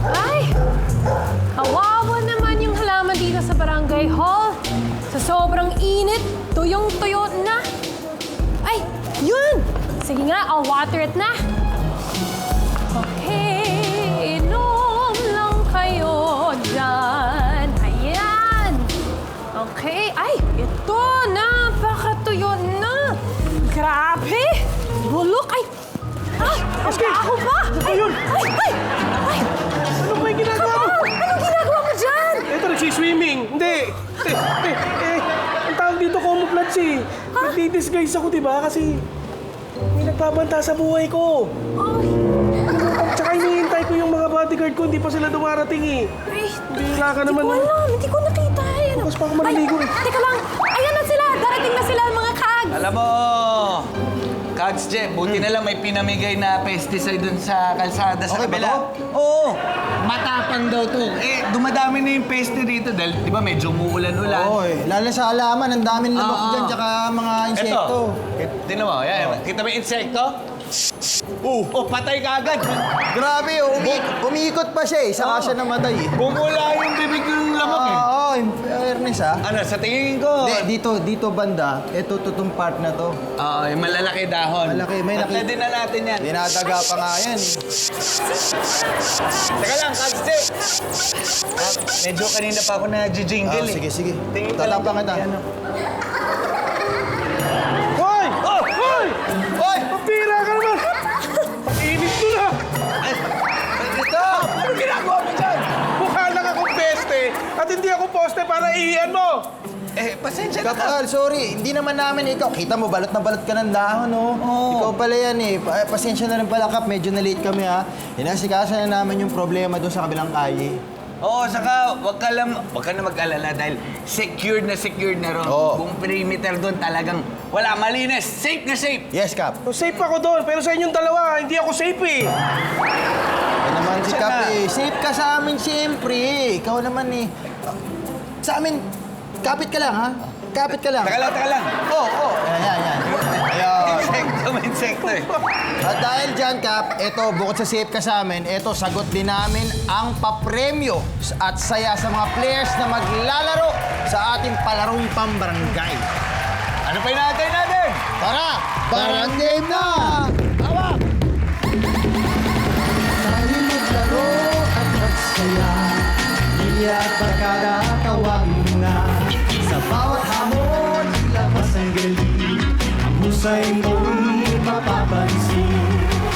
Ay! Kawawa naman yung halaman dito sa barangay hall. Sa sobrang init, tuyong-tuyo na. Ay, yun! Sige nga, I'll water it na. Okay, inom lang kayo dyan. Ayan. Okay, ay, ito, napakatuyo na. Grabe! Bulok, ay! Ay, ang baho pa! Ay, ay! Ano ba yung ginagawa mo? Anong ginagawa mo dyan? Ito, nagsiswimming. Hindi. Ang tawag dito, camouflage eh. Nagdi-disguise ako, di ba? Kasi may nagbabanta sa buhay ko. Ay, Tsaka hinihintay ko yung mga bodyguard ko, hindi pa sila dumarating eh. ay, Bihira ka naman. Hindi ko alam, hindi ko nakita. Ayan. Bukas pa ako maliligo eh. Ay, teka lang. Ayan na sila. Darating na sila, mga kags. Alam mo, Kags Jeff, buti na lang may pinamigay na pesticide dun sa kalsada sa Okay ba kabila. Oo, matapang daw to. Eh, dumadami na yung peste dito dahil, di ba, medyo umuulan-ulan. Oo eh. Lalo sa halaman, ang daming lamok Oo. dyan, tsaka mga insekto. Ito, tinan mo, yan. Kita mo yung insekto? Oh, patay ka agad. Grabe, umiikot pa siya eh. Saka siya namatay eh. Bumula yung bibig ng lamok eh. Oo, in fairness ah. Ano, sa tingin ko. Hindi, dito banda, ito tutong part na to. Oo, yung malalaki dahon. Malaki, may Tatla din na natin yan. Dinadaga pa nga yan. Teka lang, Kags Jeff. Medyo kanina pa ako na-jingle eh. Sige. Tingin ka lang Tatapang kita. Hoy! Oh! Hoy! Hoy! Pabira ka naman! Pag-init ko na! Ito! Ano ginagawa mo dyan? Mukha lang akong peste at hindi ako poste para ihiyan mo! Eh, pasensya na ka. Kapal, sorry. Hindi naman namin ikaw. Kita mo, balot na balot ka ng dahon, oh. Ikaw pala yan eh. Pasensya na rin pala, Kap. Medyo na-late kami, ha. Inasikaso na namin yung problema doon sa kabilang kalye. Oo, saka wag ka na mag-alala dahil secured na ron. Oo. Kung perimeter doon talagang wala, malinis. Safe na safe. Yes, Kap. So, safe ako doon, pero sa inyong dalawa, hindi ako safe eh! Ano naman si Siya Kap na. eh. Safe ka sa amin, siyempre. Ikaw naman eh. Sa amin, kapit ka lang, ha? Kapit ka lang. Taka lang. Oo. Ayan. Ayan. Insekto eh. At dahil dyan, Kap, eto, bukod sa safe ka sa amin, eto, sagot din namin ang papremyo at saya sa mga players na maglalaro sa ating palarong pambarangay. Ano pa inaantay natin? Tara! Barang game na! Hawak! Tayo maglaro at magsaya. Linya at barkada, tawagin mo na. Sa bawat hamon, ilabas ang galing. Ang husay mo'y mapapansin.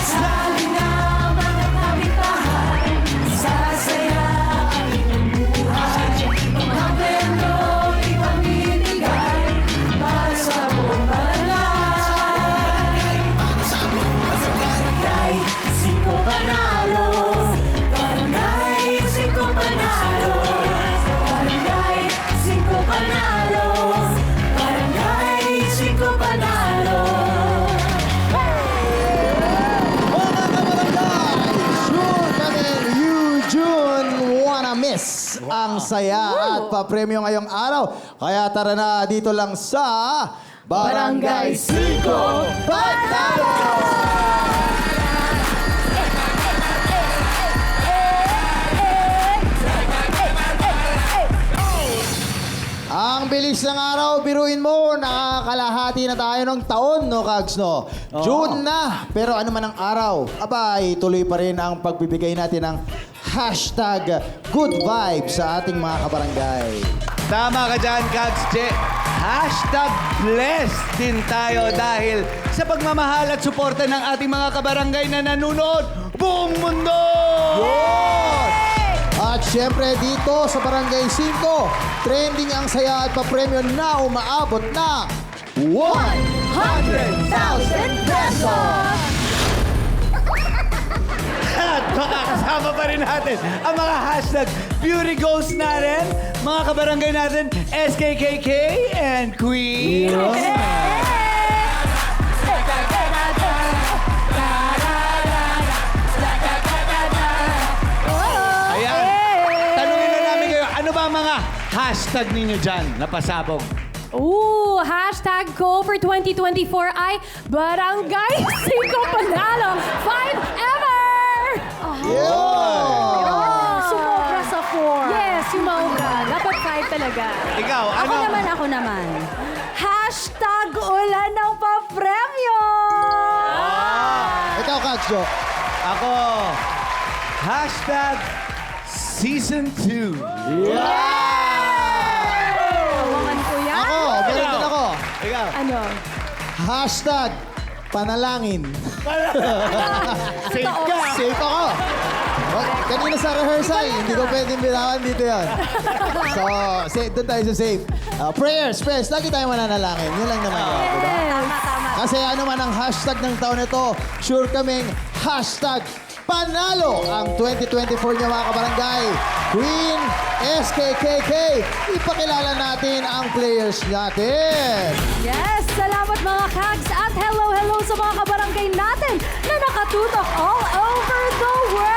Sa halina, mga kapitahan, sasaya ang inyong buhay. Mga premyo, ipamimigay para sa buong barangay. Barangay, singko panalo. Barangay, singko panalo. Barangay, singko panalo. Barangay, singko panalo. Mga kabarangay, sure kami you June wanna miss ang saya at papremyo ngayong araw. Kaya tara na dito lang sa Barangay 5 Panalo! Ang bilis ng araw, biruin mo, nakakalahati na tayo ng taon, no, Kags, no? June na, pero ano man ang araw, abay, tuloy pa rin ang pagbibigay natin ng hashtag good vibes sa ating mga kabarangay. Tama ka dyan, Kags Jeff. Hashtag blessed din tayo dahil sa pagmamahal at suporta ng ating mga kabarangay na nanonood buong mundo! At syempre dito sa Barangay 5, trending ang saya at papremyo na umaabot na 100,000 pesos! At makakasama pa rin natin ang mga hashtag beauty goals natin, mga kabarangay natin, SKKK and Queen. Ayan. Tanungin na namin kayo, ano ba ang mga hashtag ninyo dyan na pasabog? Ooh, hashtag goal for 2024 ay Barangay 5 Panalo 5 ever! Sumobra sa 4. Yes, sumobra. Dapat 5 talaga. Ikaw, Ako naman. Hashtag ulan ng papremyo! Ikaw, Kags Jo. Ako, hashtag Season 2. Tawangan ko yan. Ako, meron din ako. Ikaw. Ano? Hashtag panalangin. Safe ka. Safe ako. Kanina sa rehearsal, hindi ko pwedeng bitawan dito yan. So, doon tayo sa safe. Prayers. Lagi tayo mananalangin. Yun lang naman. Diba? Tama. Kasi ano man ang hashtag ng taon ito, sure kaming hashtag panalo ang 2024 niyo mga kabarangay. Queen SKKK, ipakilala natin ang players natin. Yes, salamat mga Kags at hello sa mga kabarangay natin na nakatutok all over the world!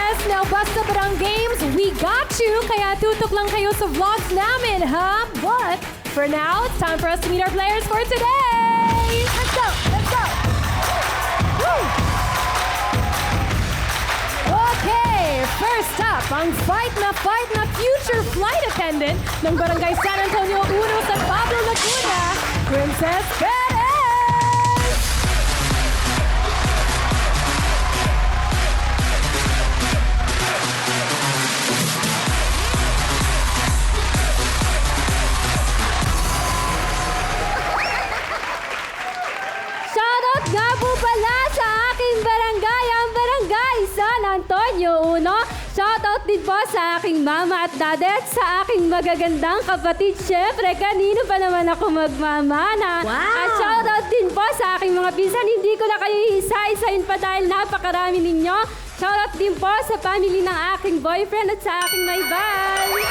Yes! Now, basta Barang Games, we got you! Kaya tutok lang kayo sa vlogs namin, ha? But, for now, it's time for us to meet our players for today! Let's go! Woo! Okay, first up, ang fight na future flight attendant ng Barangay San Antonio Uno sa Pablo Laguna, Princess Perez! Shoutout nga po pala sa aking barangay, ang Barangay San Antonio Uno. Shoutout din po sa aking mama at daddy at sa aking magagandang kapatid. Siyempre, kanino pa naman ako magmamana. Wow! At shoutout din po sa aking mga pinsan. Hindi ko na kayo isa-isahin pa dahil napakarami ninyo. Shoutout din po sa family ng aking boyfriend at sa aking may bay.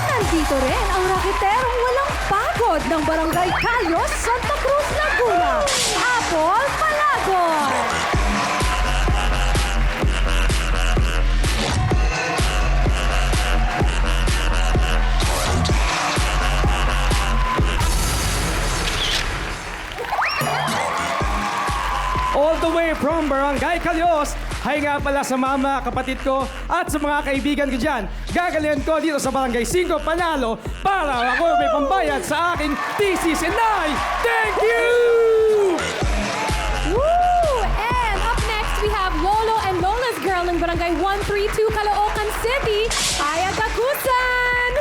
Nandito rin ang rakiterong walang pagod ng Barangay Cayos, Santa Cruz, Laguna. Apple Palagon. All the way from Barangay Calios. Hi nga pala sa mama, kapatid ko, at sa mga kaibigan ko dyan. Gagalian ko dito sa Barangay 5 Panalo para ako may pambayad sa aking thesis and I thank you! Woo! And up next, we have Lolo and Lola's girl ng Barangay 132 Caloocan City, Aya Gakusan!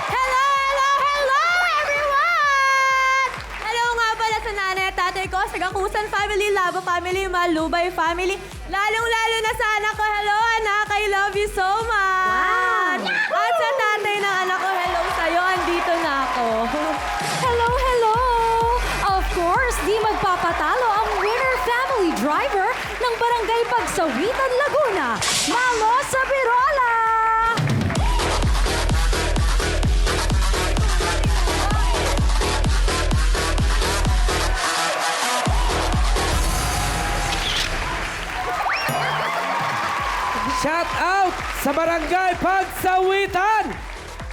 Hello, everyone! Hello nga pala sa nanay at tatay ko, sa Gakusan family, Labo family, Malubay family, lalong-lalo na sa anak ko, hello anak, I love you so much! At sa tatay ng anak ko, hello sa'yo, andito na ako. Hello! Of course, di magpapatalo ang winner family driver ng Barangay Pagsawitan, Laguna, Malo Sabirola! Shout out sa Barangay Pagsawitan!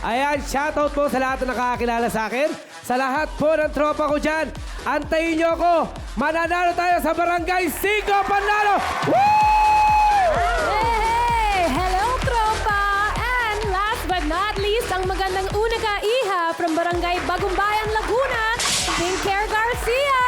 Ayan, shout out po sa lahat na nakakakilala sa akin. Sa lahat po ng tropa ko dyan. Antayin nyo ako. Mananalo tayo sa Barangay 5 Panalo! Woo! Hey! Hello, tropa! And last but not least, ang magandang una ka-iha from Barangay Bagumbayan, Laguna, Pinker Garcia!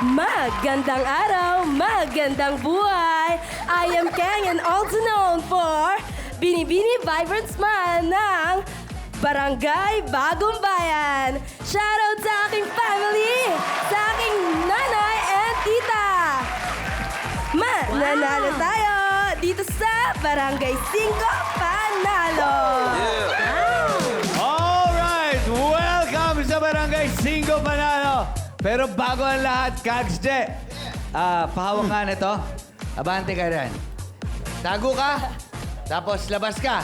Magandang araw, magandang buhay. I am Kang and also known for Binibini Vibrant Smile ng Barangay Bagong Bayan. Shoutout sa aking family, sa aking nanay and tita. Mananalo tayo dito sa Barangay 5 Panalo. Alright, welcome sa Barangay 5 Panalo. Pero bago ang lahat, Kags Je, pahawak nga na to. Abante ka rin. Tago ka, tapos labas ka.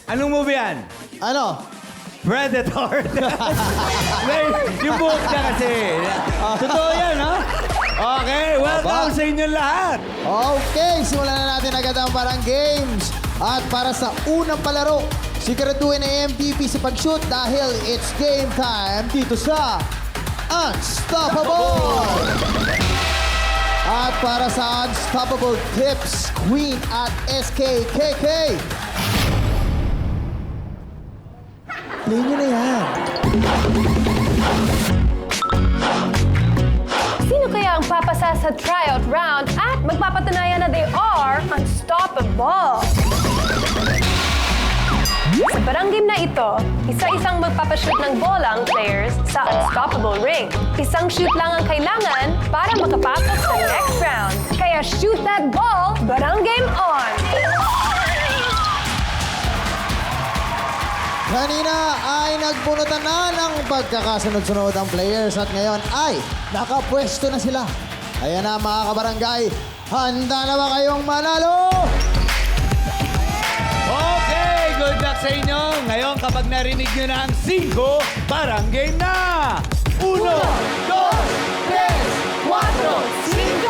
Anong movie yan? Ano? Predator. Yung buhok na kasi. Totoo yan, no? Okay, welcome Aba. sa inyo lahat. Okay, simulan na natin agad ang parang games. At para sa unang palaro, siguraduhin ang MVP sa pag-shoot dahil it's game time dito sa Unstoppable! At para sa Unstoppable Tips, Queen at SKKK. Play nyo na yan. Sino kaya ang papasa sa tryout round at magpapatunayan na they are unstoppable? Sa parang game na ito, isa-isang magpapashoot ng bola ang players sa Unstoppable Ring. Isang shoot lang ang kailangan para makapasok sa next round. Kaya shoot that ball, barang game on! Kanina ay nagbunutan na ng pagkakasunod-sunod ang players at ngayon ay nakapwesto na sila. Ayan na mga kabarangay, handa na ba kayong manalo? Okay, good luck sa inyo. Ngayon, kapag narinig nyo na ang 5, parang game na. 1, 2, 3, 4, 5.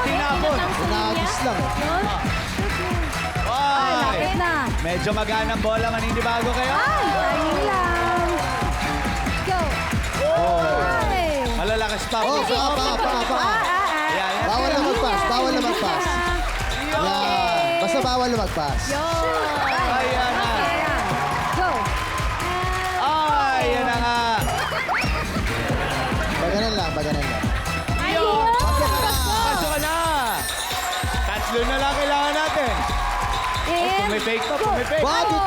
Tinapon. Nagis lang. Ay, medyo maganang bola, maninibago kayo. Malalakas pa. Oh, pa. Ayan, ayan. Bawal na mag-pass, bawal na mag-pass. Yan. Basta bawal na mag-pass. Ayan na. Ay, yan na nga. Baganan lang. Pasok ka na. Tatlo na lang kailangan natin. Kung may fake pa, kung may fake. Bakit?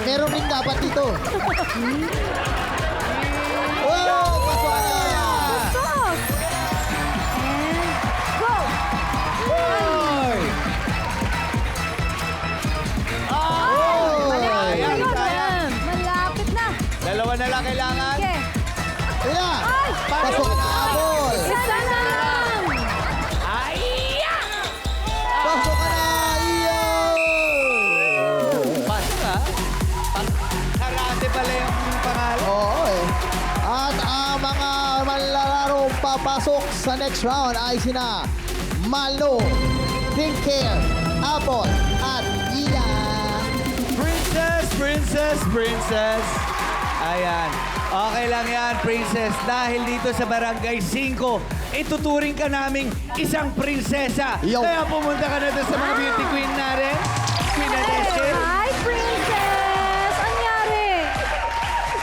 Meron rin dapat dito. Wow! Pasok ka na! Oy! Ayan, sayang. Malapit na. Dalawa na lang kailangan. Ayan! Pasok ka na, Apol! Isa lang. Pasok ka na, Iyo! Pasok ka. Karate pala yung pangalan. Oo eh. At ang mga manlalarong papasok sa next round ay sina Malo, Tinker, Apple, at Iya. Princess. Ayan. Okay lang yan, Princess. Dahil dito sa Barangay 5, ituturing ka naming isang prinsesa. Yo. Kaya pumunta ka na doon sa mga beauty queen natin. Queen and Esther. Hi, princess! Anyari?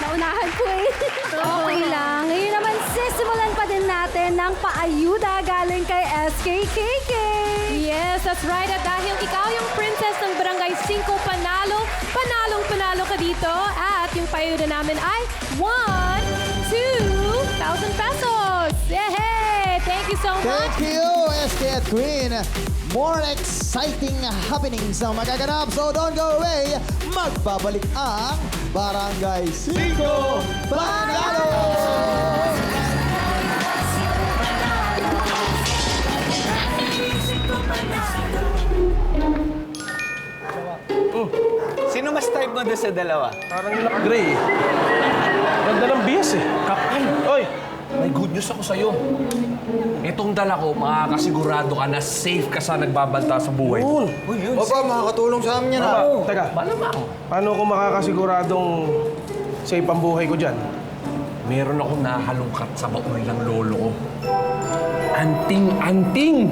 Naunahan ko eh. Okay lang. Ngayon naman, sisimulan pa din natin ng paayuda galing kay SKKK. Yes, that's right. At dahil ikaw yung princess ng Barangay 5 Panalo, panalong-panalo ka dito. At yung payuda namin ay 1,000 pesos. Yay! Thank you so much. Thank you, SK at Queen. More exciting happenings ang magaganap. So don't go away. Magbabalik ang Barangay 5 Panalo! Sino mas type mo doon sa dalawa? Parang gray. Ganda ng bias eh. Kapal. Oy, may good news ako sa'yo. Itong dala ko, makakasigurado ka na safe ka sa nagbabanta sa buhay. Yun. Opo, makakatulong sa amin yan. Teka, Malamang. paano ko makakasiguradong safe ang buhay ko dyan? Meron akong nahalungkat sa baul ng lolo ko. Anting-anting!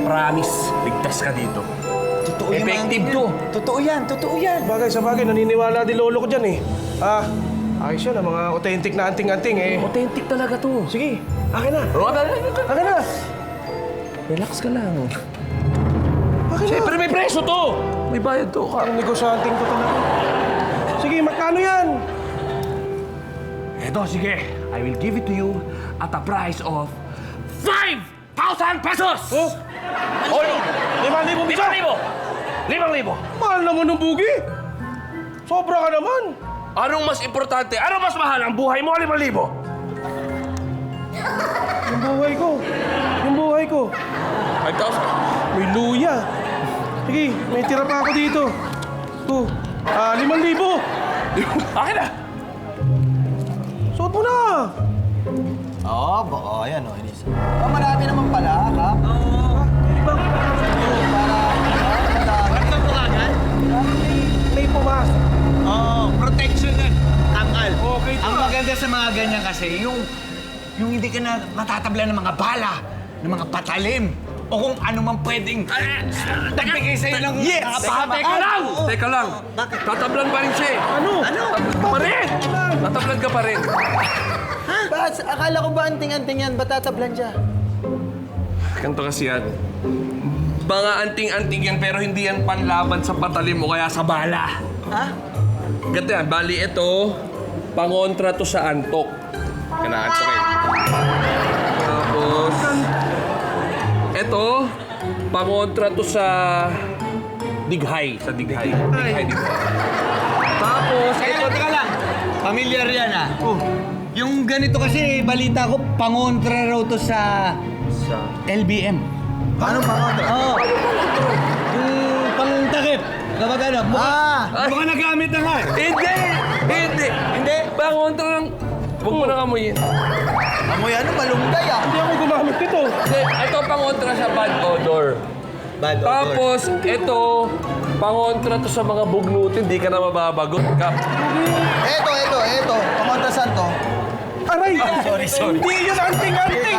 Promise, ligtas ka dito. Totoo Effective to. Totoo yan. Bagay sa bagay, naniniwala din lolo ko dyan eh. Ayos yan, ang mga authentic na anting-anting eh. Authentic talaga to. Sige, akin na. Akin na! Relax ka lang. Akin na. Siyempre may preso to! May bayad to. Ang negosyanteng ko talaga. Sige, magkano yan? Eto, sige. I will give it to you at a price of 5,000 pesos! Oh? Oy, 5,000 bisa? 5,000! 5,000! Mahal naman ng bugi. Sobra ka naman. Anong mas importante? Ano mas mahal? Ang buhay mo o 5,000? Yung buhay ko. Yung buhay ko. 5,000. May luya. Sige, may tira pa ako dito. 5,000. Akin na! Suot mo na. Oo, ayan o, Elisa. Marami naman pala, Kap. May pumasok. Protection yan. Tangkal. Okay to. Ang maganda sa mga ganyan kasi, yung hindi ka na matatabla ng mga bala, ng mga patalim, o kung ano man pwedeng nagbigay sa'yo ng Teka lang! Teka lang. Tatablan pa rin siya eh. Ano? Tatablan pa rin! Tatablan ka pa rin. Bakit? Akala ko ba anting-anting yan? Ba't tatablan siya? Ganito kasi yan. Mga anting-anting yan pero hindi yan panlaban sa patalim o kaya sa bala. Ha? Ganito yan. Bali ito, pangontra to sa antok. Kinaantok eh. Tapos, ito, pangontra to sa dighay. Sa dighay. Dighay. Tapos, Teka lang. Familiar yan ah. Yung ganito kasi, balita ko, pangontra raw to sa LBM. Paano pa kontra? Oo. Yung pangtakip. Kapag ano, mukha nagamit na nga. Hindi! Hindi! Pangontra lang. Huwag mo nang amuyin. Amoy ano, malunggay ah. Hindi ako gumamit nito. Hindi, ito pangontra sa bad odor. Tapos, ito, pangontra to sa mga bugnutin, di ka na mababagot. Kap. Eto. Pamontra saan to? Aray! Sorry. Hindi yun anting-anting.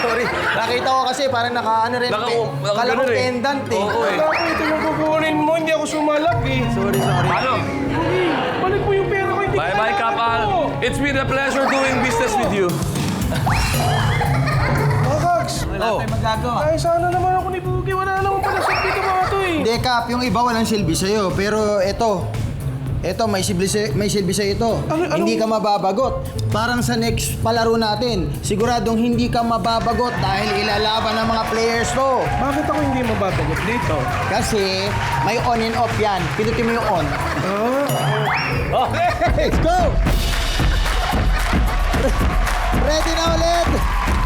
Sorry. Nakita ko kasi parang naka-ano rin. Kala ko pendant eh. Oo eh. Ako ito yung kukunin mo, hindi ako sumalak eh. Sorry. Ano? Balik mo yung pera ko, hindi Bye-bye, Kapal. It's been a pleasure doing business with you. Kags! Wala tayong magagawa. Ay, sana naman ako ni Boogie. Wala naman pala sa dito mga to eh. Hindi, Kap. Yung iba walang silbi sa'yo. Pero eto, may silbi sa'yo ito. Hindi ka mababagot. Parang sa next palaro natin, siguradong hindi ka mababagot dahil ilalaban ng mga players to. Bakit ako hindi mababagot dito? Kasi may on and off yan. Pinutin mo yung on. Let's go! Ready na ulit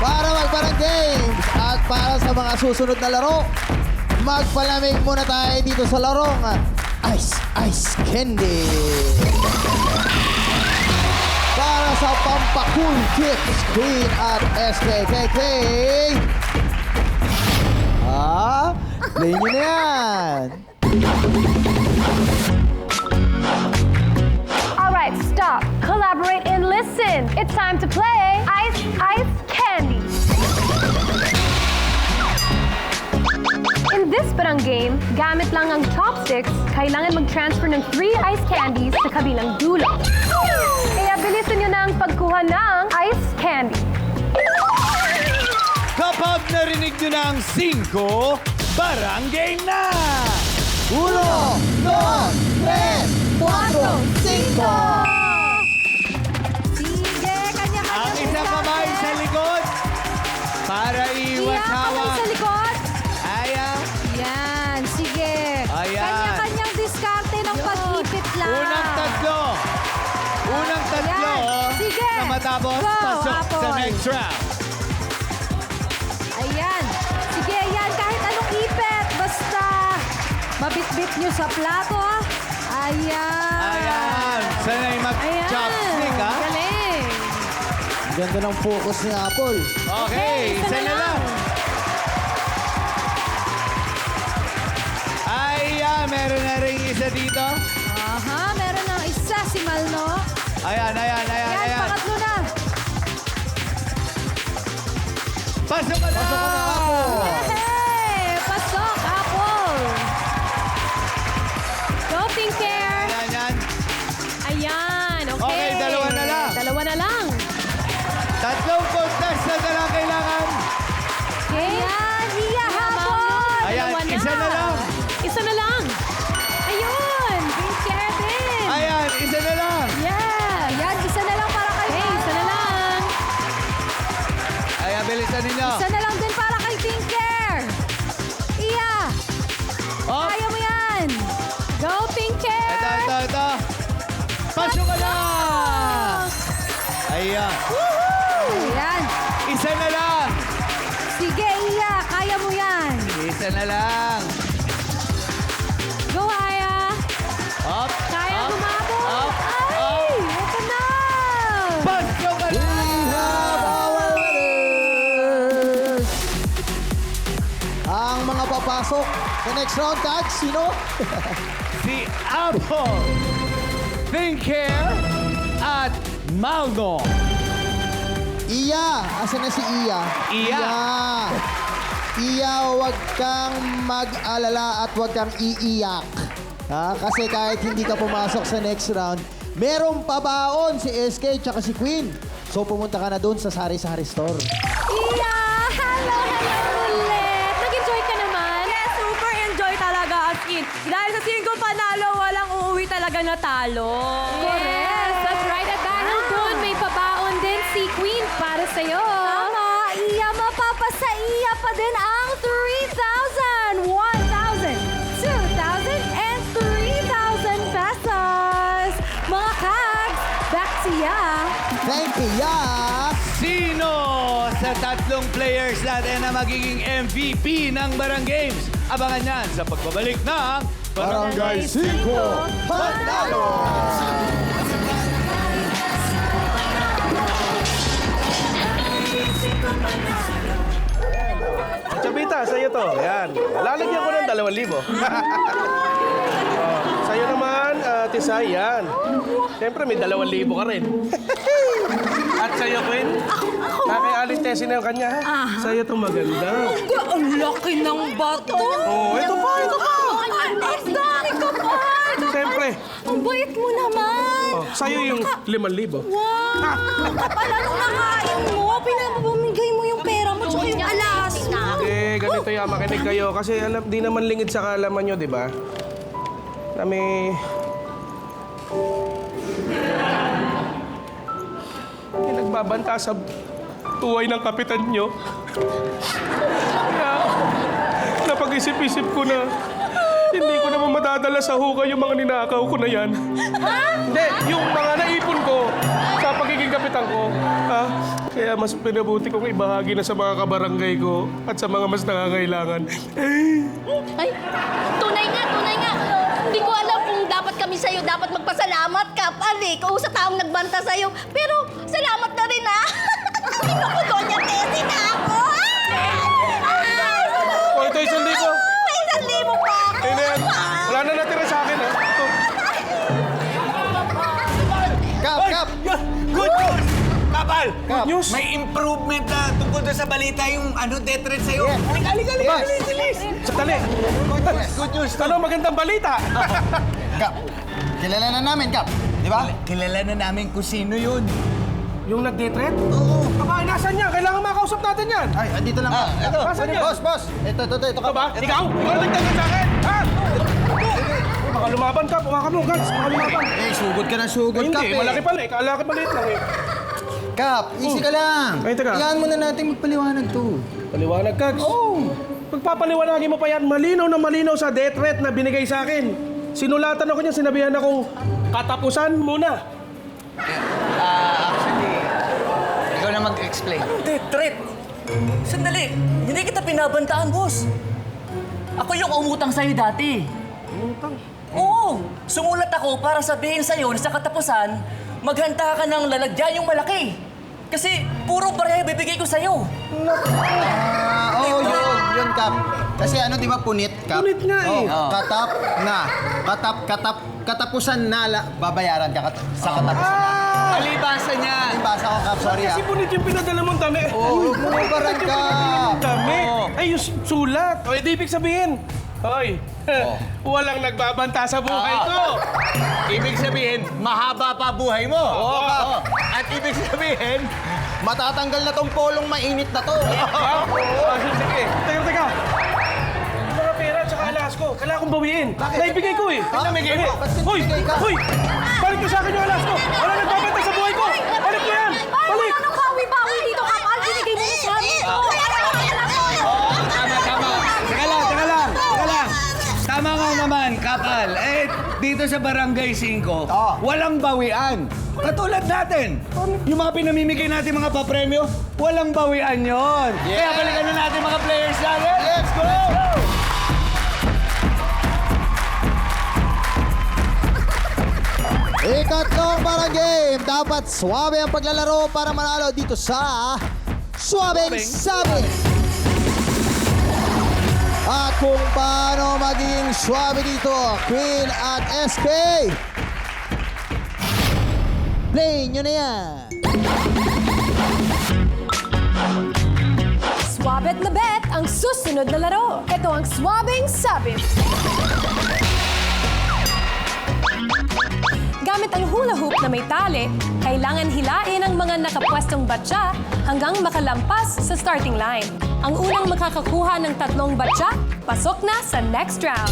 para magparang games. At para sa mga susunod na laro, magpalamig muna tayo dito sa larong Ice Candy. Para sa Pampakul Tips Queen at SKKK. Play nyo na yan. Alright, stop. Collaborate and listen. It's time to play Ice Candy. In this parang game, gamit lang ang chopsticks, kailangan mag-transfer ng 3 ice candies sa kabilang dulo. Kaya bilisan nyo na ang pagkuha ng ice candy. Kapag narinig nyo na ang 5, barangay na! 1, 2, 3, 4, 5. Sige, kanya-kanya. Ang isang kamay sa likod para iwas hawak. Sa likod. Ayan. Yan, sige. Ayan. Kanya-kanyang diskarte ng pag-ipit lang. Unang tatlo. Ayan. Sige. Na matapos, Go, pasok sa Apple. next round. Ayan. Sige, yan. Kahit anong ipit. Basta mabitbit nyo sa plato. Ayan. Ayan. Sanay mag-chopstick, ha? Galing. Ganda ng focus ni Apple. Okay, isa na lang. Ayan, meron na rin isa dito. Aha, meron ng isa si Malno. Ayan. Yan, pangatlo na. Pasok ka na! Hey! Pasok, Apple! Go, Pinker! Ayan. Ayan, okay. Okay, dalawa na lang. Dalawa na lang. Tatlong contestant na lang kailangan. Okay. Ayan, Iya Hapon! Ayan, Dalawa isa na lang. Isa na lang. Ayun, Pinker din. Ayan, isa na lang. Yeah. Yan, isa na lang para kay Pinker. Isa na lang. Ayan, bilisan ninyo. Isa na lang din para kay Pinker. Iya. Oh, Kaya mo yan. Go, Pinker! ito. Isa na lang. Go, Aya! Up, Kaya up, gumabot! up, Ay! up. Ito na! Basto ka na! Ang mga papasok sa next round, Kags, sino? Si Apple, Thinker, at Maldo. Iya! Asan na si Iya? Iya. Iya, huwag kang mag-alala at huwag kang iiyak. Ha? Kasi kahit hindi ka pumasok sa next round, merong pabaon si SK tsaka si Queen. So pumunta ka na doon sa Sari-Sari Store. Iya! Hello ulit! Nag-enjoy ka naman? Yes, super enjoy talaga as in. Dahil sa 5 panalo, walang uuwi talaga na talo. Yes, that's right. At dahil doon, may pabaon din si Queen para sa'yo. Tama, Iya, mapapasa Iya pa din ang 3,000, 1,000, 2,000, and 3,000 pesos. Mga Kags, back to ya. Thank you, Iya! Sino sa tatlong players natin na magiging MVP ng Barang Games? Abangan yan sa pagbabalik ng Barangay 5 Panalo! Chabita, sa'yo to. Yan. Lalagyan ko ng 2,000. Sa'yo naman, Tisay, yan. Siyempre, may 2,000 ka rin. At sa'yo, Queen? Kay Aling Tessie na yung kanya, ha? Sa'yo to maganda. Ang laki ng bato. Oh, ito pa, ito pa. Ang dami ka pa. Siyempre. Ang bait mo naman. Oh, sa'yo yung 5,000. Wow! Ang kapal nung nakain mo. Pinapamigay mo yung pera mo tsaka yung alas mo. Ganito yung makinig kayo. Kasi di naman lingid sa kaalaman nyo, di ba? Na may nagbabanta sa tuway ng kapitan nyo. Kaya napag-isip-isip ko na hindi ko naman madadala sa hukay yung mga ninakaw ko na yan. Hindi, yung mga naipon ko sa pagiging kapitan ko. Ha? Kaya mas pinabuti kong ibahagi na sa mga kabarangay ko at sa mga mas nangangailangan. Ay, tunay nga, tunay nga. Hindi ko alam kung dapat kami sa'yo dapat magpasalamat ka, pali, kung sa taong nagbanta sa'yo. Pero salamat na rin, ah. Naku, Doña Tessie na ako. O, ito 1,000. May 1,000 pa ako. Ayun na yan. Wala na natira sa akin, ha? Ito. Kap, Kap! Good news! Kapal! Kap! News? May improvement na tungkol doon sa balita yung death rate sa'yo. Yes. Halika, Yes. bilis! Sandali. Good news. Ano magandang balita? Kap! Kilala na namin, Kap. Di ba? Kilala na namin kung sino yun. Yung nag-detret? Oo. Aba, nasan niya? Kailangan makausap natin yan. Ay, andito lang, Kap. Ito. Nasaan yan? Boss! Ito, Ito Kap. ba? Ikaw? Ikaw nagtagin sa akin? Ha? Baka lumaban ka. Baka mo, Gans. Baka lumaban. Eh, sugod ka na sugod, Ay, Kap. hindi. Malaki pala eh. Kalaki maliit lang eh. Kap, easy ka lang. Ay, teka. Iyan mo na natin magpaliwanag to. Paliwanag, Kags. Oo. Pagpapaliwanagin mo pa yan, malinaw na malinaw sa death threat na binigay sa akin. Sinulatan ako niya, sinabihan akong katapusan muna. Actually, ikaw na mag-explain. Death threat! Sandali! Hindi kita pinabantaan, boss. Ako yung umutang sa'yo dati. Umutang? Oo! Sumulat ako para sabihin sa'yo na sa katapusan, maghanda ka ng lalagyan yung malaki. Kasi puro barya bibigay ko sa'yo. Oo, yun, Kap. Kasi ano, di ba, punit, Kap? Punit nga eh. Oo, katap na. Katapusan na, babayaran ka sa katapusan. Palibasa niya. Yung basa ko, Kap, sorry Kasi punit yung pinadala mong dami. Oo, bumabaran ka. Dami. Ay, yung sulat. O, edi ibig sabihin. Hoy, walang nagbabanta sa buhay ko. Ibig sabihin, mahaba pa buhay mo. Oo. At ibig sabihin, Matatanggal na tong polong mainit na to. Sige. Teka. Yung mga pera at saka alas ko, kailangan kong bawiin. Naibigay ko eh. Namigay mo? Ba't Hoy! pinibigay ka? Hoy! Balik ko sa akin yung alas ko! Wala nagbabantay sa buhay ko! Balik ko yan! Balik! Anong bawi-bawi dito, Kapal? Binigay mo sa amin to. tama. Teka lang. Tama nga naman, Kapal. Eh, dito sa Barangay 5, walang bawian. Katulad natin. Yung mga pinamimigay natin mga papremyo, walang bawian yon. Kaya balikan na natin mga players natin. Let's go! Ikatlong parang game. Dapat swabe ang paglalaro para manalo dito sa Swabing Sabi. At kung paano maging swabe dito, Queen at SK. Play nyo na yan. Swabet na bet ang susunod na laro. Ito ang Swabing Sabit. Gamit ang hula hoop na may tali, kailangan hilain ang mga nakapwestong batya hanggang makalampas sa starting line. Ang unang makakakuha ng 3 batya, pasok na sa next round.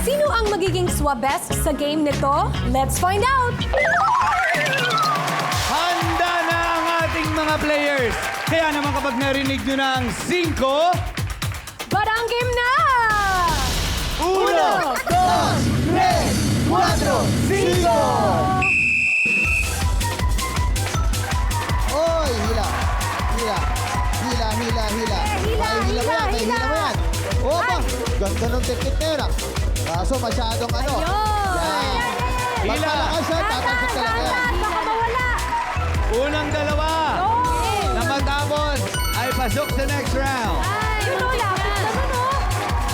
Sino ang magiging swabest sa game nito? Let's find out! Handa na ang ating mga players. Kaya naman kapag narinig nyo na ang 5, Barang game na! 1, 2, 3, 4, 5! Oy, hila. Hila. Hila, hila, hila. Ay, hila mo yan. Ay, hila mo yan. Opa, ganda ng teknik na yun ah. Kaso masyadong ano. Yan. Pag Hila. malakas siya, tatalsik talaga yan. Baka mawala! Unang dalawa na matapos ay pasok sa next round. Ay, yun o, lapit naman o.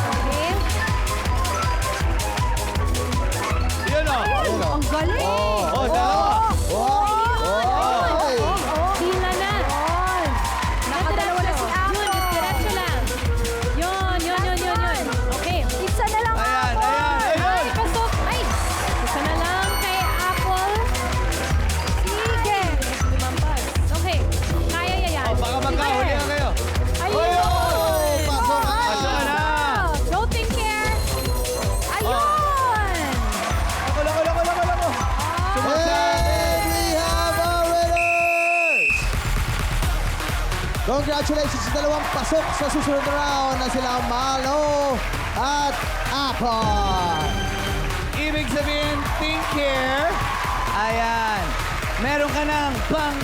Okay. Yun o. Ayun, oh. Ang galing! Oh, dalawa. Oy. Hila na. Nakadalawa na si Apple. Yun, diretso lang. Yun. Okay. Isa na lang, Ayan, Apple. ayan, ayan. Ay, pasok. Ay, isa na lang kay Apple. Sige. Lumampas. Okay. Kaya yan. Oh, baka magkahuli na kayo. Ayun. Pasok na. Pasok na. Don't think care. Ayun. Lako. And we have our winners! Congratulations sa dalawang pasok sa susunod na round na sila Malo at Apple. Ibig sabihin, think care. Ayan. Meron ka ng pang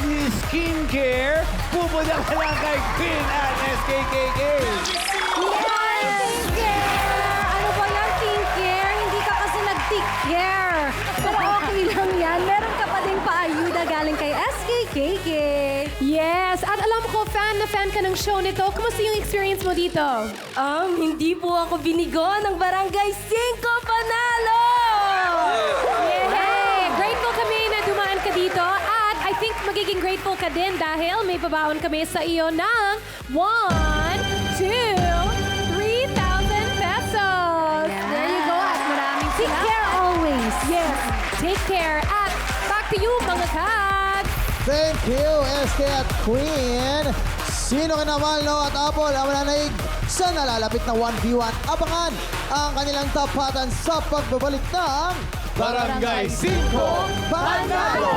skincare. Pupunta ka lang kay Queen at SKKK. Ano ba yan, Think Care? Hindi ka kasi nag-take care. Pero okay lang yan. Meron ka pa ding paayuda galing kay SKKK. Yes, at alam ko, fan na fan ka ng show nito. Kumusta yung experience mo dito? Hindi po ako binigo ng Barangay 5 Panalo! Yay! Grateful kami na dumaan ka dito. At I think magiging grateful ka din dahil may pabaon kami sa iyo ng 1, 2, 3,000 pesos. There you go. At maraming take care always. Yes, take care. At back to you, mga Cats. Thank you, SK at Queen. Sino ka naman, no, at Apple ang mananaig sa nalalapit na 1v1? Abangan ang kanilang tapatan sa pagbabalik ng Barangay 5 Panalo!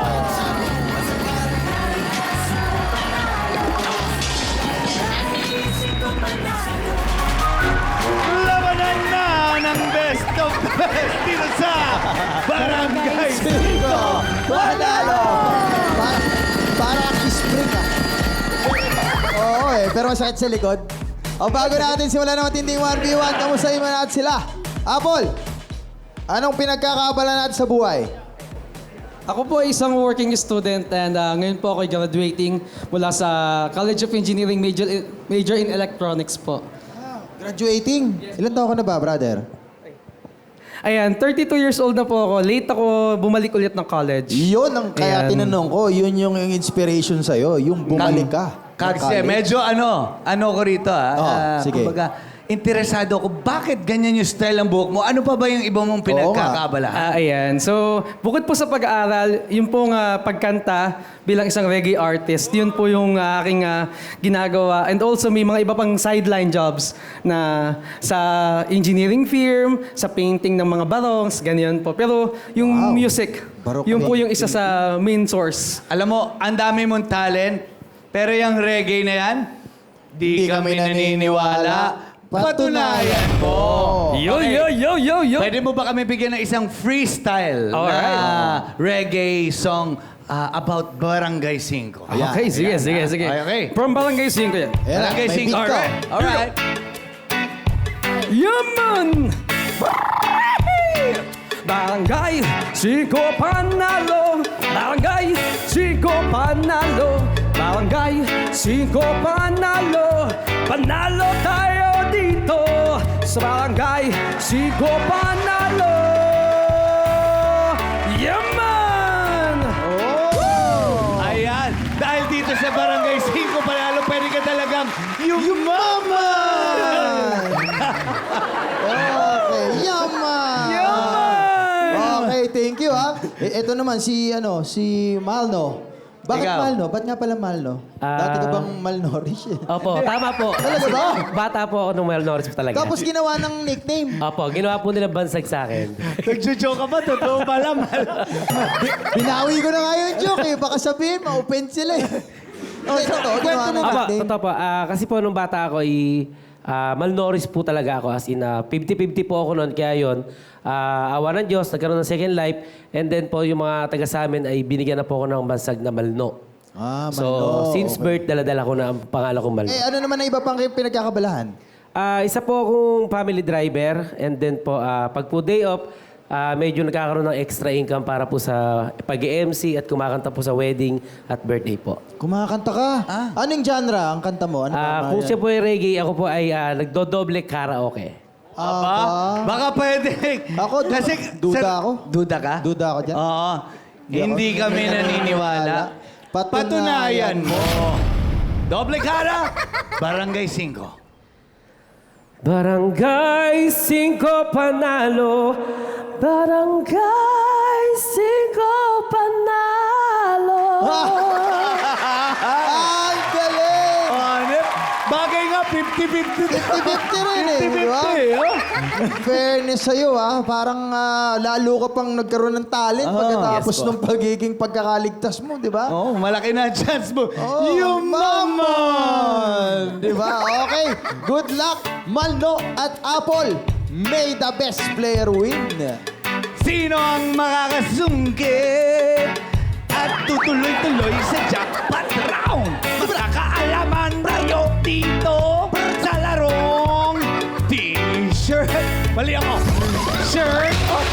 Labanan na ng best of the best dito sa Barangay 5. Panalo! Para spring ah. Oo pero masakit sa likod. O bago natin simulan ng matinding 1v1, kamustahin mo natin sila. Apple, anong pinagkakaabala natin sa buhay? Ako po ay isang working student and ngayon po ako graduating mula sa College of Engineering, major in electronics po. Graduating? Ilan taon ka na ba, brother? Ayan, 32 years old na po ako. Late ako bumalik ulit ng college. Yun ang kaya Ayan. tinanong ko, yun yung inspiration sa'yo, yung bumalik ka. Kasi medyo ano ko rito sige. Kumbaga, interesado ako, bakit ganyan yung style ng buhok mo? Ano pa ba yung iba mong pinagkakabalahan? Ayan. So, bukod po sa pag-aaral, yung pong pagkanta bilang isang reggae artist, yun po yung aking ginagawa. And also, may mga iba pang sideline jobs na sa engineering firm, sa painting ng mga barongs, ganyan po. Pero yung music, Barok yun po painting. yung isa sa main source. Alam mo, ang dami mong talent, pero yung reggae na yan, di kami naniniwala. Patunayan mo. Yo. Pwede mo ba kami bigyan ng isang freestyle Alright. na reggae song about Barangay 5? Okay, sige. Okay. From Barangay 5 yan. Ayan na, Barangay may 5. beat ka. Alright. Yaman! Barangay 5 Panalo! Barangay 5 Panalo! Barangay 5 Panalo! Panalo tayo dito sa Barangay 5 Panalo! Yaman! Ayan, dahil dito sa Barangay 5 Panalo, pwede ka talagang yumaman! Okay, yaman! Okay, thank you ha. Ito naman si Malno. Bakit Ikaw. Malno? Ba't nga pala Malno? Dati ka bang malnourished? Opo, tama po. Talaga ba? Bata po ako nung malnourished talaga. Tapos ginawa ng nickname. Opo, ginawa po nila bansag sa akin. Nagjo-joke ka ba? Totoo pala, Binawi ko na nga yung joke eh. Baka sabihin, ma-open sila eh. Okay, totoo, ginawa ng Opo, nickname. totoo po. Kasi po nung bata ako, malnourished po talaga ako. As in, 50-50 po ako noon. Kaya yun, awa ng Diyos, nagkaroon ng second life. And then po, yung mga taga sa amin ay binigyan na po ako ng bansag na Malno. Ah, So, Malno. since birth, dala-dala ko na ang pangalan kong Malno. Eh, ano naman na iba pang pinagkakabalahan? Isa po akong family driver. And then po, pag po day off, medyo nagkakaroon ng extra income para po sa pag-MC at kumakanta po sa wedding at birthday po. Kumakanta ka? Anong genre ang kanta mo? Ano Kung siya po ay reggae, ako po ay nagdodoble karaoke. Baka pwede. Ako, duda ako. Duda ka? Duda ako dyan. Oo. Hindi kami naniniwala. Patunayan mo. Doble cara, Barangay 5. Barangay 5 Panalo, Barangay 5 Panalo. Ang galing! Hanep. Bagay nga, 50-50. 50-50 rin eh, di ba? Fairness sa'yo parang lalo ka pang nagkaroon ng talent pagkatapos yes po. ng pagiging pagkakaligtas mo, di ba? Oh, malaki na ang chance mo. Yumaman! Di ba? Okay. Good luck, Malno at Apple. May the best player win. Sino ang makakasungkit at tutuloy-tuloy sa jackpot round? Magkakaalaman tayo dito sa larong T-shirt. Mali ako. Shirt or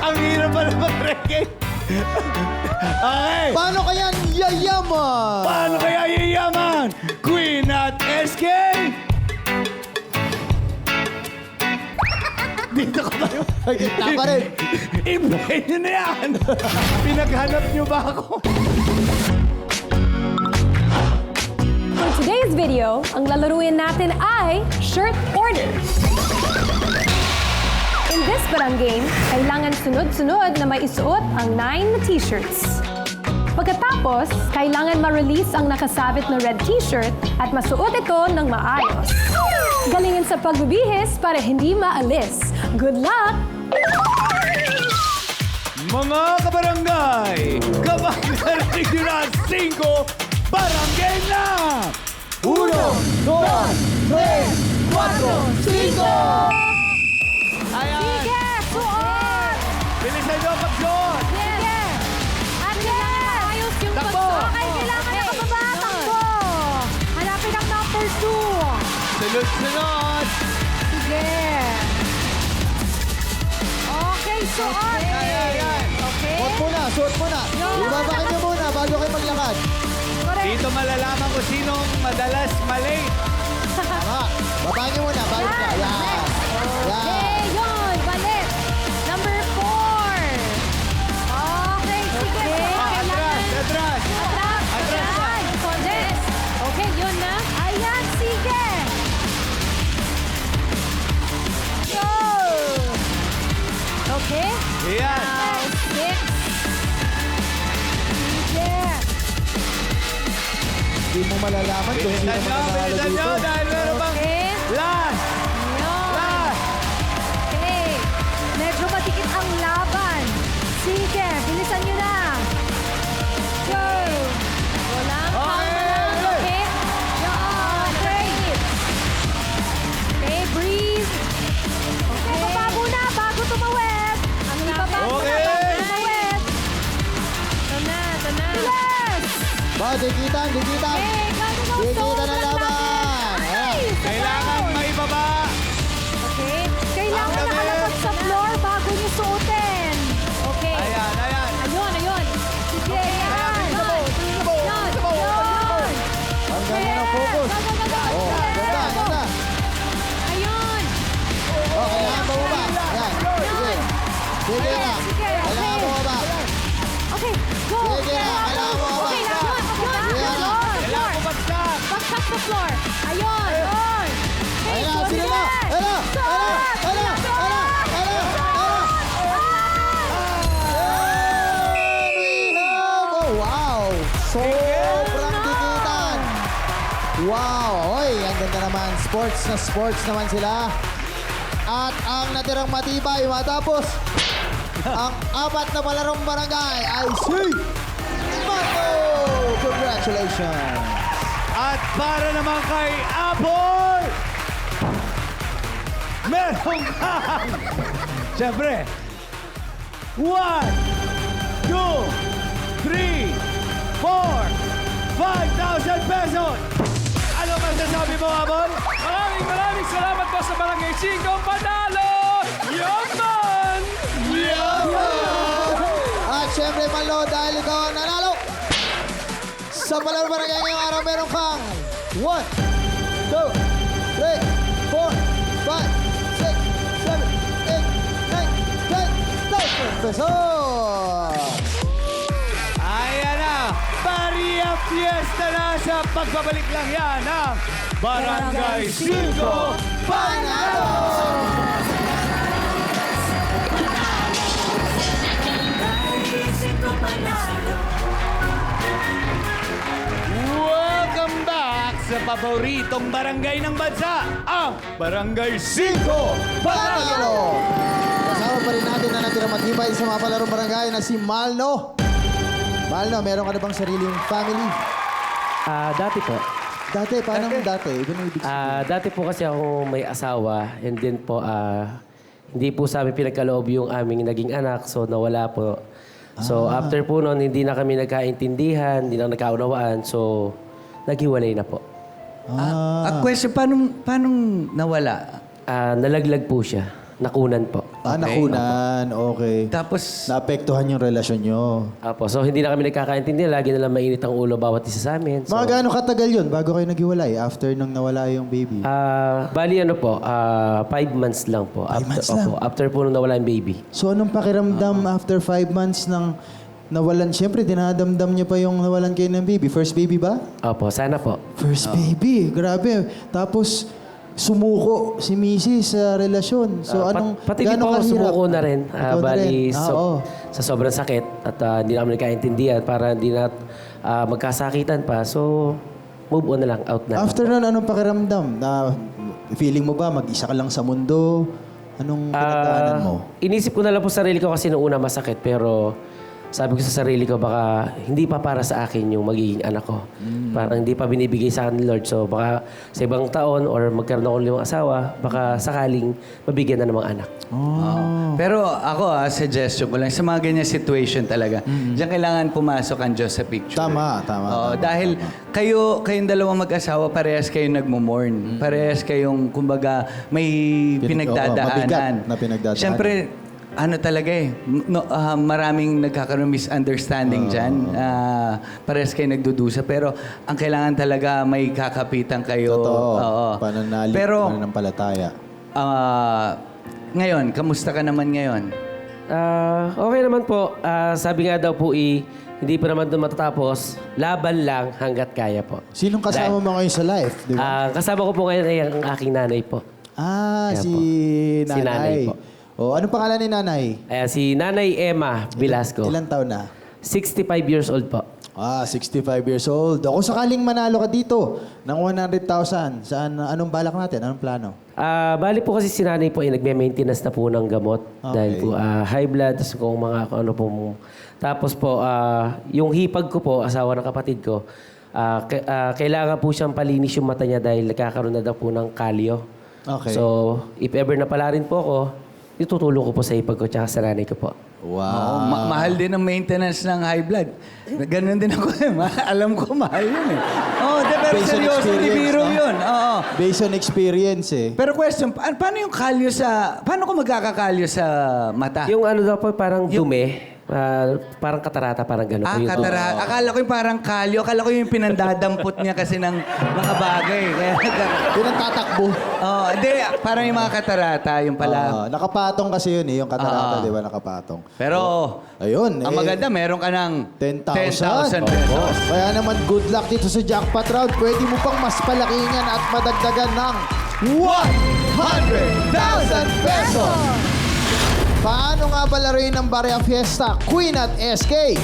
Ang hirap pala mag-reggae. Okay. Paano kaya yayaman? Paano kaya yayaman? Queen at SK? Dito ka ba yun? Gitna pa rin. I-play nyo na yan. Pinaghanap nyo ba ako? For today's video, ang lalaruin natin ay Shirt Order. In this barang game, kailangan sunod-sunod na maisuot ang 9 na t-shirts. Pagkatapos, kailangan ma-release ang nakasabit na red t-shirt at masuot ito ng maayos. Galingin sa pagbibihis para hindi maalis. Good luck! Mga kabarangay, kapag narinig nyo na ang 5 barangay na! 1, 2, 3, 4, 5! Ayan! Sige, suot! Bilisan nyo ang pagsuot! Sige! At kailangan ayos yung Takbo! pagsuot. Okay, kailangan nakababa. Takbo! Hanapin ang number 2. Sunod-sunod! Sige. Okay, suot. Ayan! Okay. Suot muna. Ibabakin nyo muna bago kayo maglakad. Correct. Dito malalaman kung sinong madalas malate. Tama. Babakin nyo muna bago ka. Yan. Okay, yun. Balik. Number 4. Okay, sige. Atras! Atras! Atras. Atras. Atras. Okay, yun na. Ayan, sige. Go. Okay. Ayan! Now, 6. Sige. Hindi mo malalaman kung sino Bilisan nyo! mananalo Bilisan nyo! dito. Dahil meron bang Okay. last! Yun. Last! Okay. Medyo matikit ang laban. Sige, bilisan nyo na. Go. Walang kalma lang, okay? Yun, breathe. Okay, breathe. Okay, baba muna bago tumawid. Ang ibaba muna Okay. bago tumawid. Ito na, ito na. Bilis! Ba, dikitan. Okay, gotta go. Dikitan na Sobrang laban. laban. Ayan. Nice. Kailangan maibaba Ayun! Ayun! Ayun na, sino na? Ayun na! Ayun na! Ayun na! Oh, wow! Sobrang dikitan! Wow! Oy, ang ganda naman. Sports naman sila. At ang natirang matibay matapos ang 4 na palarong barangay ay si Marco! Congratulations! At para naman kay Apple, meron kang, siyempre, 1, 2, 3, 4, 5,000 pesos! Ano masasabi mo, Apple? Maraming salamat po sa Barangay 5 Panalo! Yaman! At syempre, Malo, dahil ikaw ang nanalo, sa Palaro Barangay ngayong araw, meron kang 1, 2, 3, 4, 5, 6, 7, 8, 9, 10,000 pesos! Ayan na! Maria Fiesta na sa pagbabalik lang yan ng Barangay 5 Panalo! Welcome back sa paboritong barangay ng bansa, ang Barangay 5 Panalo! Kasama pa rin natin na natira matibay sa mga palarong barangay na si Malno. Malno, meron ka na bang sariling family? Dati po. Dati, paano dati? Iba na ibig sabihin. Dati po kasi ako may asawa and then po, hindi po sa amin pinagkaloob yung aming naging anak, so nawala po. So after po noon, hindi na kami nagkaintindihan, hindi na nagkaunawaan, so naghiwalay na po. question, paano nawala? Nalaglag po siya. Nakunan po. Nakunan. Okay. Tapos, Naapektuhan yung relasyon nyo. Apo, so hindi na kami nagkakaintindihan. Lagi na lang mainit ang ulo bawat isa sa amin. So, Mga gaano katagal yun bago kayo naghiwalay after nung nawala yung baby? bali ano po, 5 months lang po. 5 months lang? Opo, after po nung nawala yung baby. So anong pakiramdam after 5 months nang nawalan? Siyempre, dinadamdam niyo pa yung nawalan kayo ng baby. First baby ba? Opo, sana po. First baby. Grabe. Tapos, sumuko si Mrs. sa relasyon. So anong... Pati di gaano po ako kahirap? sumuko na rin. Ikaw na Bali, rin. Oo. sa sobrang sakit at hindi na kami nagkaintindihan para hindi na magkasakitan pa. So, move on na lang, out na. After nun, anong pakiramdam? Na feeling mo ba mag-isa ka lang sa mundo? Anong pinagdaanan mo? Inisip ko na lang po sa sarili ko kasi noong una masakit. Pero sabi ko sa sarili ko, baka hindi pa para sa akin yung magiging anak ko. Parang hindi pa binibigay sa akin ni Lord. So baka sa ibang taon or magkaroon ako ng asawa, baka sakaling mabigyan na ng mga anak. pero ako, suggestion ko lang, sa mga ganyan situation talaga, diyan kailangan pumasok ang Diyos sa picture. Tama. Dahil kayong dalawang mag-asawa, parehas kayong nagmo-mourn. Parehas kayong, kumbaga, may pinagdadaanan. mabigat na pinagdadaanan. Siyempre, ano talaga maraming nagkakaroon misunderstanding dyan. Parehas kayo nagdudusa. Pero ang kailangan talaga may kakapitan kayo. Totoo. Pananalig, Pero, pananampalataya. ngayon, kamusta ka naman ngayon? Okay naman po. Sabi nga daw po hindi pa naman doon matatapos. Laban lang hanggat kaya po. Sinong kasama mo ngayon sa life? Di ba? Kasama ko po ngayon ay ang aking nanay po. Kaya Si po. nanay. Si nanay po. Anong pangalan ni nanay? Ayan, si Nanay Emma Velasco. Ilan taon na? 65 years old po. 65 years old. Kung sakaling manalo ka dito ng 100,000, anong balak natin? Anong plano? Bali po kasi si nanay po ay nagme-maintenance na po ng gamot. Okay. Dahil po high blood, tapos kung ano po. Tapos po, yung hipag ko po, asawa ng kapatid ko, kailangan po siyang palinis yung mata niya dahil nagkakaroon na daw po ng kalyo. Okay. So, if ever napala rin po ako, itutulong ko po sa hipag ko tsaka sa nanay ko po. Oo, mahal din ang maintenance ng high blood. Ganon din ako alam ko, mahal yun pero Based on seryoso, experience, biro no? yun. Oo. Based on experience Pero question, paano yung kalyo paano ko magkakakalyo sa mata? Yung ano daw po, parang dumi. Parang katarata, parang gano'n. Ah, katarat. Akala ko yung parang kalyo. Akala ko yung pinandadampot niya kasi ng mga bagay. Kaya Yun ang tatakbo. oh, hindi. Parang yung mga katarata, yung pala. Nakapatong kasi yun eh, yung katarata, Ah. di ba? Nakapatong. Pero, Ayun. ang maganda, meron ka ng 10,000 pesos. Kaya naman, good luck dito sa jackpot round. Pwede mo pang mas palakihin yan at madagdagan ng 100,000 pesos! Paano nga ba laruin ng Barya Fiesta, Queen at SK?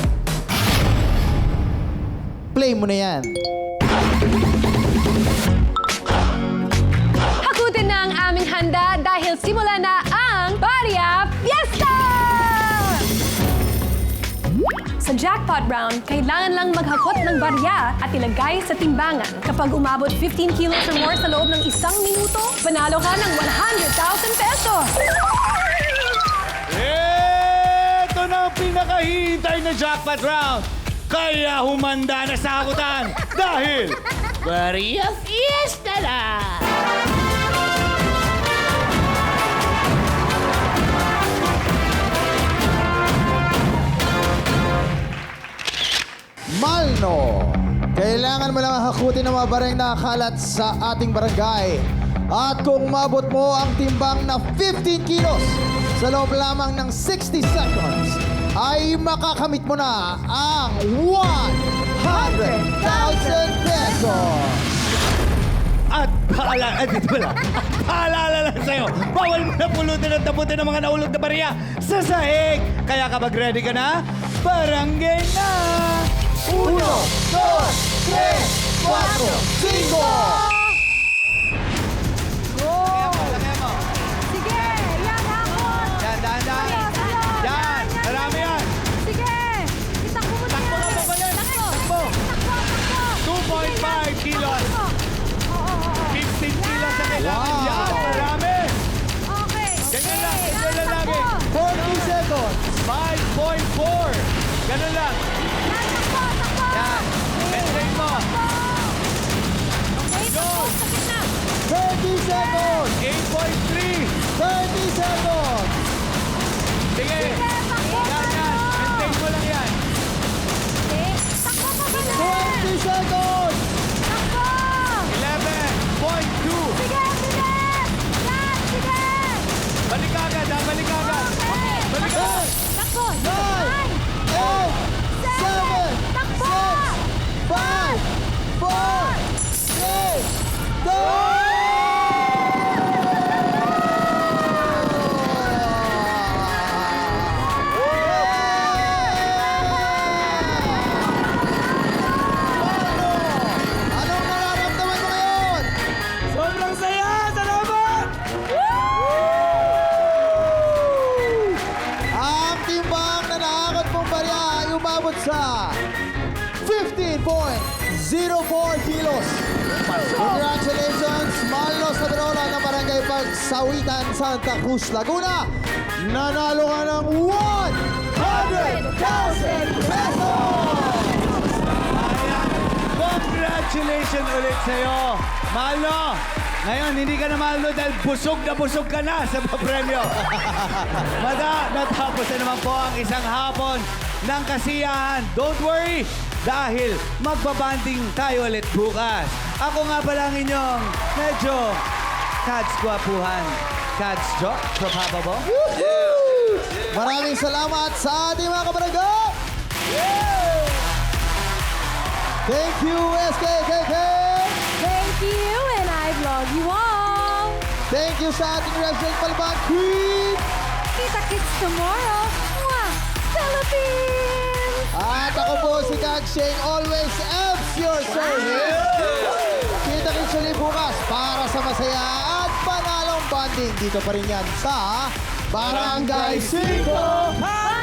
Play mo na yan. Hakutin na ang aming handa dahil simula na ang Barya Fiesta! Sa jackpot round, kailangan lang maghakot ng barya at ilagay sa timbangan. Kapag umabot 15 kilos or more sa loob ng 1 minuto, panalo ka ng 100,000 pesos! Ito na ang pinakahihintay na jackpot round. Kaya humanda na sa hakutan dahil Barya Fiesta na! Malno! Kailangan mo lang hakutin ng mga baryang nakakalat sa ating barangay. At kung mabot mo ang timbang na 15 kilos sa loob lamang ng 60 seconds, ay makakamit mo na ang 100,000 pesos! At paalala lang sa'yo, bawal mo na pulutin at taputin ng mga naulog na barya sa sahig. Kaya kapag ready ka na, barangay na! 1, 2, 3, 4, 5! Sige, yan hakot. Yan, dahan-dahan. Yan, marami yan. Sige, itakbo mo na. Takbo ka po ba yan? Takbo. 2.5 kilos. 15 kilos sa kailangan. Wow. Yan, marami. Okay. Ganyan lang, ganyan lang lagi. 40 seconds! 5.4. Ganun lang. Yan. Maintain mo. 30 seconds! 8.3. 30 seconds! Sige. Yan, yan. Maintain mo lang yan. 20 seconds! 11.2. Balik agad, ha? Balik agad. Balik agad. 9, 8, 7, 6, 5, 4, 3, 2! Anong nararamdaman mo ngayon? Sobrang saya! Salamat! Ang timbang na nakakot mong barya ay umabot sa 15.04 kilos. Congratulations, Malno Saberola ng Barangay Pagsawitan, Santa Cruz, Laguna. Nanalo ka ng 100,000 pesos! Congratulations ulit sa'yo. Malo, ngayon hindi ka na malo dahil busog ka na sa papremyo. Natapos na naman po ang isang hapon ng kasiyahan. Don't worry, dahil magbabanding tayo ulit bukas. Ako nga pala ang inyong medyo Kads Gwapuhan. Kads Jo, Propapabo. Maraming salamat sa ating mga kabarangay! Thank you, SKKK! Thank you, and I love you all! Thank you sa ating resident Palabang Queen! Kita-kits tomorrow. Mwah! Philippines! At ako po si Kag Sheng, always F's your service! Kita-kits ulit bukas para sa masaya at panalong banding. Dito pa rin yan sa Barangay 5!